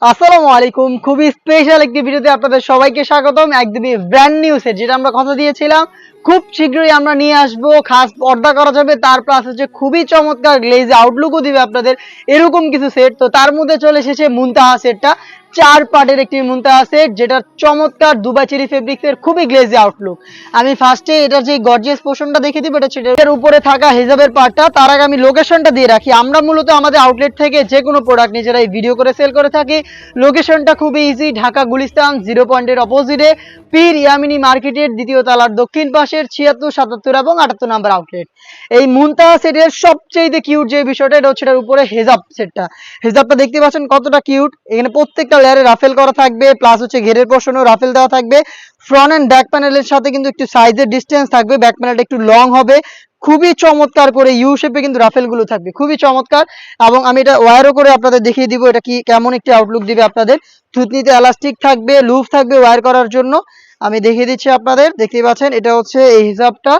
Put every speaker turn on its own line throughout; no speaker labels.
আসসালামু আলাইকুম। খুবই স্পেশাল একটি ভিডিওতে আপনাদের সবাইকে স্বাগতম। একদমই ব্র্যান্ড নিউ সেট, যেটা আমরা কথা দিয়েছিলাম খুব শীঘ্রই আমরা নিয়ে আসবো, খাস পর্দা করা যাবে, তার প্লাস হচ্ছে খুবই চমৎকার গ্লেজ আউটলুকও দিবে আপনাদের, এরকম কিছু সেট। তো তার মধ্যে চলে এসেছে মুনতাহা সেটটা, 4 পার্টের একটি মুনতাহা সেট, যেটা চমৎকার দুবাই চেরি ফেব্রিক্সের খুবই গ্লেজি আউটলুক। আমি ফার্স্টে এটার যে গর্জিয়াস পোর্শনটা দেখে দিব, এটা হচ্ছে এর উপরে থাকা হিজাবের পার্টটা। তার আগে আমি লোকেশনটা দিয়ে রাখি। আমরা মূলত আমাদের আউটলেট থেকে যে কোনো প্রোডাক্ট নিজেরাই ভিডিও করে সেল করে থাকি। লোকেশনটা খুবই ইজি, ঢাকা গুলিস্তান 0 পয়েন্টের অপোজিটে, পীর ইয়ামিনী মার্কেটের দ্বিতীয় তলার দক্ষিণ পাশের 76, 77 এবং 78 নাম্বার আউটলেট। এই মুনতাহা সেটের সবচেয়ে কিউট যে বিষয়টা, এটা হচ্ছে এটার উপরে হেজাব সেটটা। হেজাবটা দেখতে পাচ্ছেন কতটা কিউট। এখানে প্রত্যেকটা লেয়ারে রাফেল করা থাকবে, প্লাস হচ্ছে ঘেরের পোর্শনেও রাফেল দেওয়া থাকবে। ফ্রন্ট এন্ড ব্যাক প্যানেলের সাথে কিন্তু একটু সাইজের ডিস্টেন্স থাকবে, ব্যাক প্যানেলটা একটু লং হবে। খুবই চমৎকার করে ইউ শেপে কিন্তু রাফেল গুলো থাকবে, খুবই চমৎকার। এবং আমি এটা ওয়্যারও করে আপনাদের দেখিয়ে দিব এটা কি কেমন একটি আউটলুক দিবে আপনাদের। থুতনিতে এলাস্টিক থাকবে, লুপ থাকবে ওয়্যার করার জন্য। আমি দেখিয়ে দিচ্ছি আপনাদের, দেখতেই পাচ্ছেন এটা হচ্ছে এই হিসাবটা,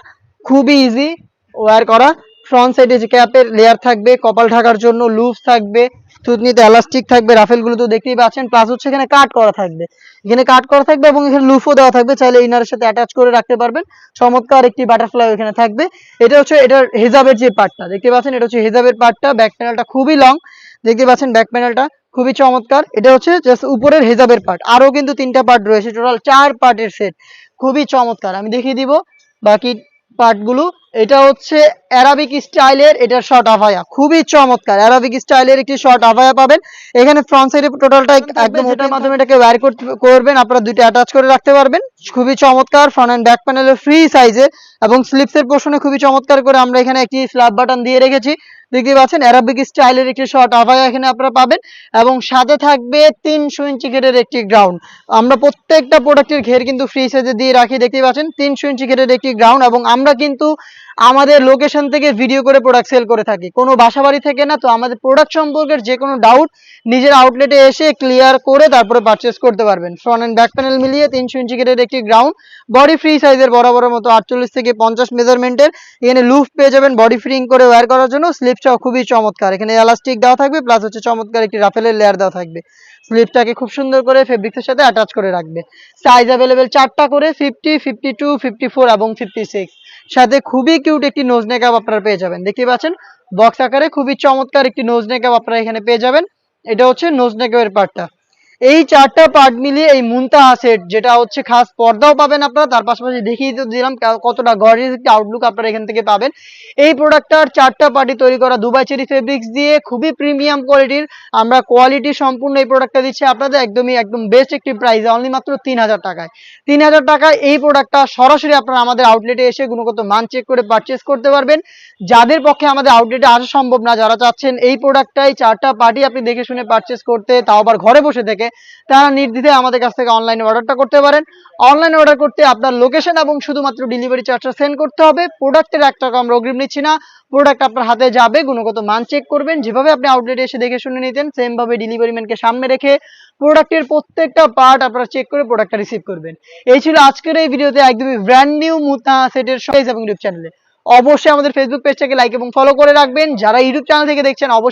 খুবই ইজি ওয়্যার করা। ফ্রন্ট সাইডে যে ক্যাপের লেয়ার থাকবে, কপাল ঢাকার জন্য লুপ থাকবে, থুতনিতে এলাস্টিক থাকবে, রাফেল গুলো তো দেখতেই পাচ্ছেন। প্লাস হচ্ছে এখানে কাট করা থাকবে, এখানে কাট করা থাকবে এবং এখানে লুফও দেওয়া থাকবে, চাইলে ইনারের সাথে অ্যাটাচ করে রাখতে পারবেন। চমৎকার একটি বাটারফ্লাই এখানে থাকবে। এটা হচ্ছে এটার হেজাবের যে পার্টটা দেখতে পাচ্ছেন, এটা হচ্ছে হেজাবের পার্টটা। ব্যাক প্যানেলটা খুবই লং, দেখতে পাচ্ছেন ব্যাক প্যানেলটা খুবই চমৎকার। এটা হচ্ছে জাস্ট উপরের হেজাবের পার্ট, আরো কিন্তু 3টা পার্ট রয়েছে, টোটাল 4 পার্টের সেট, খুবই চমৎকার। আমি দেখিয়ে দিব বাকি পার্টগুলো। এটা হচ্ছে অ্যারাবিক স্টাইলের, এটার শর্ট আভায়া, খুবই চমৎকার। অ্যারাবিক স্টাইলের একটি শর্ট আভায়া পাবেন। এখানে ফ্রন্ট সাইডে টোটালটা একদম ওটার মাধ্যমে এটাকে ওয়্যার করবেন, আপনারা দুইটা অ্যাটাচ করে রাখতে পারবেন। খুবই চমৎকার, ফ্রন্ট এন্ড ব্যাক প্যানেলের ফ্রি সাইজে এবং স্লিপসের পোর্শনে খুবই চমৎকার করে আমরা এখানে একটি স্ল্যাব বাটন দিয়ে রেখেছি। দেখতে পাচ্ছেন অ্যারাবিক স্টাইলের একটি শর্ট আভায়া এখানে আপনারা পাবেন, এবং সাথে থাকবে 300 ইঞ্চি ঘেরের একটি গ্রাউন্ড। আমরা প্রত্যেকটা প্রোডাক্টের ঘের কিন্তু ফ্রি সাইজে দিয়ে রাখি, দেখতে পাচ্ছেন 300 ইঞ্চি ঘেরের একটি গ্রাউন্ড। এবং আমরা কিন্তু আমাদের লোকেশন থেকে ভিডিও করে প্রোডাক্ট সেল করে থাকি, কোনো বাসাবাড়ি থেকে না। তো আমাদের প্রোডাক্ট সম্পর্কের যে কোনো ডাউট নিজের আউটলেটে এসে ক্লিয়ার করে তারপরে পারচেস করতে পারবেন। ফ্রন্ট এন্ড ব্যাক প্যানেল মিলিয়ে 300 ইঞ্চি ঘেরের একটি গ্রাউন্ড, বডি ফ্রি সাইজের বরাবরের মতো 48 থেকে 50 মেজারমেন্টের। এখানে লুফ পেয়ে যাবেন বডি ফ্রিং করে ওয়্যার করার জন্য। স্লিপসটাও খুবই চমৎকার, এখানে এলাস্টিক দেওয়া থাকবে, প্লাস হচ্ছে চমৎকার একটি রাফেলের লেয়ার দেওয়া থাকবে। স্লিপটাকে খুব সুন্দর করে ফেব্রিক্সের সাথে অ্যাটাচ করে রাখবে। সাইজ অ্যাভেলেবেল 4টা করে, 50, 52, 54 এবং 56। সাথে খুবই কিউট একটি নোজ নেকআপ আপনারা পেয়ে যাবেন, দেখতে পাচ্ছেন বক্স আকারে খুবই চমৎকার একটি নোজ নেকআপ আপনারা এখানে পেয়ে যাবেন। এটা হচ্ছে নোজ নেকআপের পার্টটা। এই 4টা পার্ট মিলিয়ে এই মুনতাহা সেট, যেটা হচ্ছে খাস পর্দাও পাবেন আপনারা, তার পাশাপাশি দেখিয়ে তো দিলাম কতটা গর্জিয়াস একটি আউটলুক আপনারা এখান থেকে পাবেন। এই প্রোডাক্টটার 4টা পার্টি তৈরি করা দুবাই চেরি ফেব্রিক্স দিয়ে, খুবই প্রিমিয়াম কোয়ালিটির। আমরা কোয়ালিটি সম্পূর্ণ এই প্রোডাক্টটা দিচ্ছি আপনাদের একদম বেস্ট একটি প্রাইসে, অনলি মাত্র 3000 টাকায়। 3000 টাকায় এই প্রোডাক্টটা সরাসরি আপনারা আমাদের আউটলেটে এসে গুণগত মান চেক করে পারচেস করতে পারবেন। যাদের পক্ষে আমাদের আউটলেটে আসা সম্ভব না, যারা চাচ্ছেন এই প্রোডাক্টটাই 4টা পার্টি আপনি দেখে শুনে পারচেস করতে, তাও আবার ঘরে বসে থেকে, তারা নির্দ্বিধায় আমাদের কাছ থেকে অনলাইনে অর্ডারটা করতে পারেন। অনলাইনে অর্ডার করতে আপনার লোকেশন এবং শুধুমাত্র ডেলিভারি চার্জটা সেন্ড করতে হবে। প্রোডাক্টের 1 টাকা আমরা অগ্রিম নিচ্ছি না, প্রোডাক্ট আপনার হাতে যাবে, গুণগত মান চেক করবেন, যেভাবে আপনি আউটলেটে এসে দেখে শুনে নিতেন সেম ভাবে ডেলিভারি ম্যানকে সামনে রেখে প্রোডাক্টের প্রত্যেকটা পার্ট আপনারা চেক করে প্রোডাক্টটা রিসিভ করবেন। এই ছিল আজকের এই ভিডিওতে একদমই ব্র্যান্ড নিউ মুনতাহা সেটের সাইজ এবং ইউটিউব চ্যানেলে। অবশ্যই আমাদের ফেসবুক পেজটাকে লাইক এবং ফলো করে রাখবেন। যারা ইউটিউব চ্যানেল থেকে দেখছেন অবশ্যই